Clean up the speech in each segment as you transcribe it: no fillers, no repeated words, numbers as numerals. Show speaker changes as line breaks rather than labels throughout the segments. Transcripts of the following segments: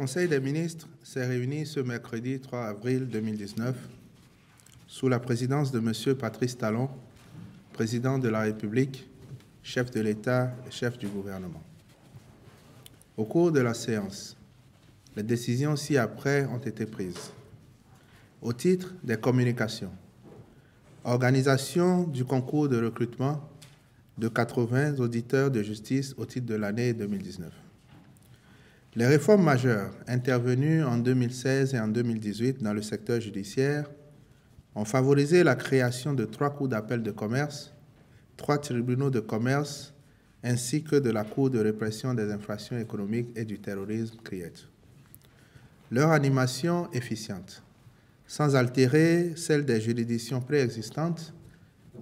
Conseil des ministres s'est réuni ce mercredi 3 avril 2019 sous la présidence de M. Patrice Talon, président de la République, chef de l'État et chef du gouvernement. Au cours de la séance, les décisions ci-après ont été prises. Au titre des communications, organisation du concours de recrutement de 80 auditeurs de justice au titre de l'année 2019. Les réformes majeures intervenues en 2016 et en 2018 dans le secteur judiciaire ont favorisé la création de 3 cours d'appel de commerce, 3 tribunaux de commerce, ainsi que de la Cour de répression des infractions économiques et du terrorisme, CRIET. Leur animation efficiente, sans altérer celle des juridictions préexistantes,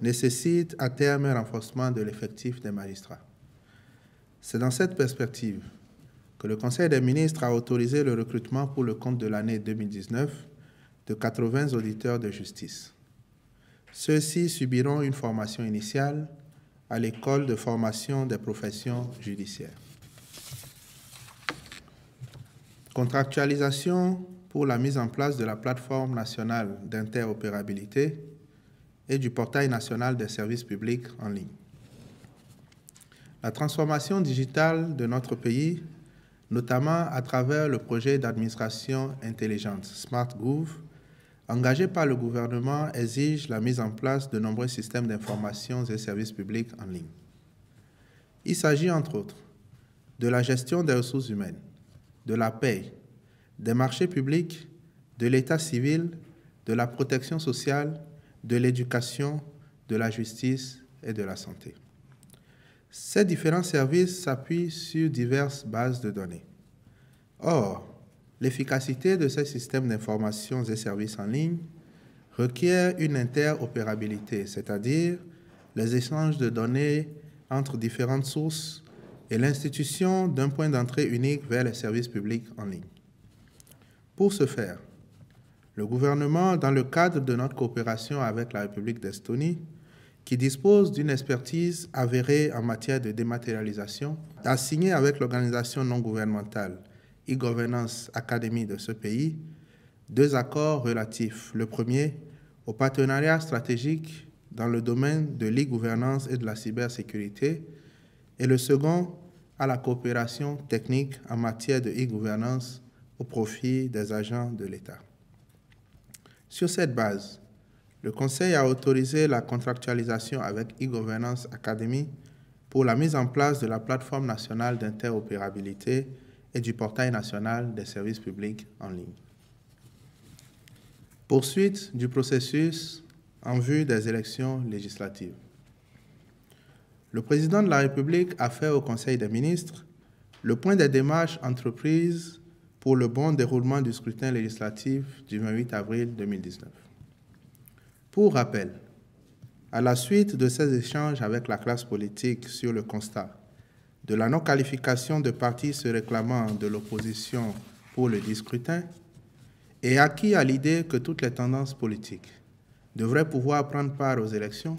nécessite à terme un renforcement de l'effectif des magistrats. C'est dans cette perspective que le Conseil des ministres a autorisé le recrutement pour le compte de l'année 2019 de 80 auditeurs de justice. Ceux-ci subiront une formation initiale à l'école de formation des professions judiciaires. Contractualisation pour la mise en place de la plateforme nationale d'interopérabilité et du portail national des services publics en ligne. La transformation digitale de notre pays, notamment à travers le projet d'administration intelligente SmartGouv, engagé par le gouvernement, exige la mise en place de nombreux systèmes d'information et services publics en ligne. Il s'agit, entre autres, de la gestion des ressources humaines, de la paie, des marchés publics, de l'état civil, de la protection sociale, de l'éducation, de la justice et de la santé. Ces différents services s'appuient sur diverses bases de données. Or, l'efficacité de ces systèmes d'information et services en ligne requiert une interopérabilité, c'est-à-dire les échanges de données entre différentes sources et l'institution d'un point d'entrée unique vers les services publics en ligne. Pour ce faire, le gouvernement, dans le cadre de notre coopération avec la République d'Estonie, qui dispose d'une expertise avérée en matière de dématérialisation, a signé avec l'organisation non gouvernementale e-Governance Academy de ce pays 2 accords relatifs. Le premier au partenariat stratégique dans le domaine de l'e-gouvernance et de la cybersécurité et le second à la coopération technique en matière de e-gouvernance au profit des agents de l'État. Sur cette base, le Conseil a autorisé la contractualisation avec e-Governance Academy pour la mise en place de la plateforme nationale d'interopérabilité et du portail national des services publics en ligne. Poursuite du processus en vue des élections législatives. Le président de la République a fait au Conseil des ministres le point des démarches entreprises pour le bon déroulement du scrutin législatif du 28 avril 2019. Pour rappel, à la suite de ces échanges avec la classe politique sur le constat de la non-qualification de partis se réclamant de l'opposition pour le scrutin et acquis à l'idée que toutes les tendances politiques devraient pouvoir prendre part aux élections,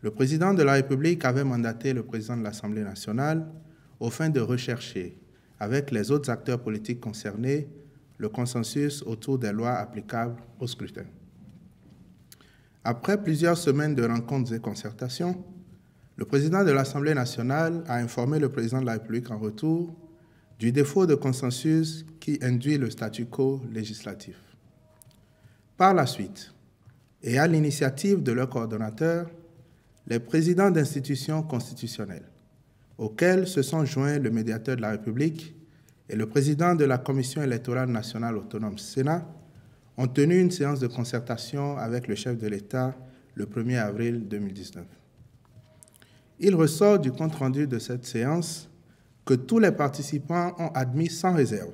le président de la République avait mandaté le président de l'Assemblée nationale aux fins de rechercher, avec les autres acteurs politiques concernés, le consensus autour des lois applicables au scrutin. Après plusieurs semaines de rencontres et concertations, le président de l'Assemblée nationale a informé le président de la République en retour du défaut de consensus qui induit le statu quo législatif. Par la suite, et à l'initiative de leur coordonnateur, les présidents d'institutions constitutionnelles, auxquels se sont joints le médiateur de la République et le président de la Commission électorale nationale autonome Sénat, ont tenu une séance de concertation avec le chef de l'État le 1er avril 2019. Il ressort du compte-rendu de cette séance que tous les participants ont admis sans réserve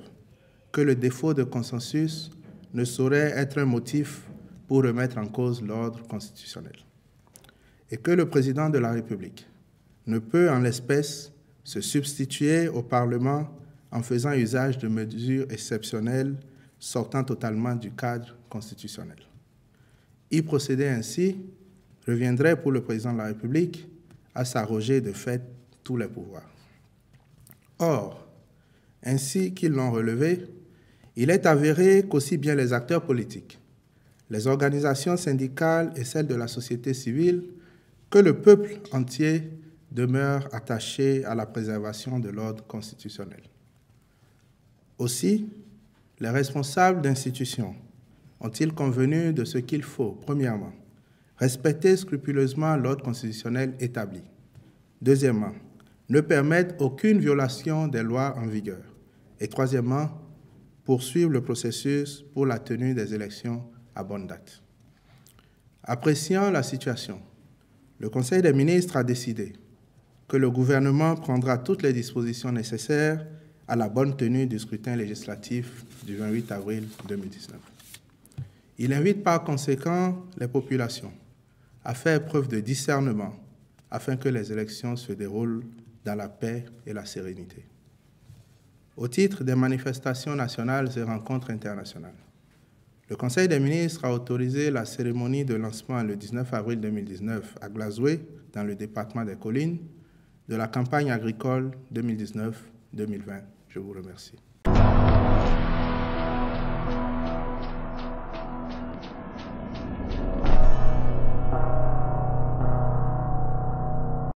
que le défaut de consensus ne saurait être un motif pour remettre en cause l'ordre constitutionnel et que le président de la République ne peut, en l'espèce, se substituer au Parlement en faisant usage de mesures exceptionnelles sortant totalement du cadre constitutionnel. Y procéder ainsi reviendrait pour le président de la République à s'arroger de fait tous les pouvoirs. Or, ainsi qu'ils l'ont relevé, il est avéré qu'aussi bien les acteurs politiques, les organisations syndicales et celles de la société civile, que le peuple entier demeurent attachés à la préservation de l'ordre constitutionnel. Aussi, les responsables d'institutions ont-ils convenu de ce qu'il faut, premièrement, respecter scrupuleusement l'ordre constitutionnel établi. Deuxièmement, ne permettre aucune violation des lois en vigueur. Et troisièmement, poursuivre le processus pour la tenue des élections à bonne date. Appréciant la situation, le Conseil des ministres a décidé que le gouvernement prendra toutes les dispositions nécessaires à la bonne tenue du scrutin législatif du 28 avril 2019. Il invite par conséquent les populations à faire preuve de discernement afin que les élections se déroulent dans la paix et la sérénité. Au titre des manifestations nationales et rencontres internationales, le Conseil des ministres a autorisé la cérémonie de lancement le 19 avril 2019 à Glazoué, dans le département des Collines, de la campagne agricole 2019-2020. Je vous remercie.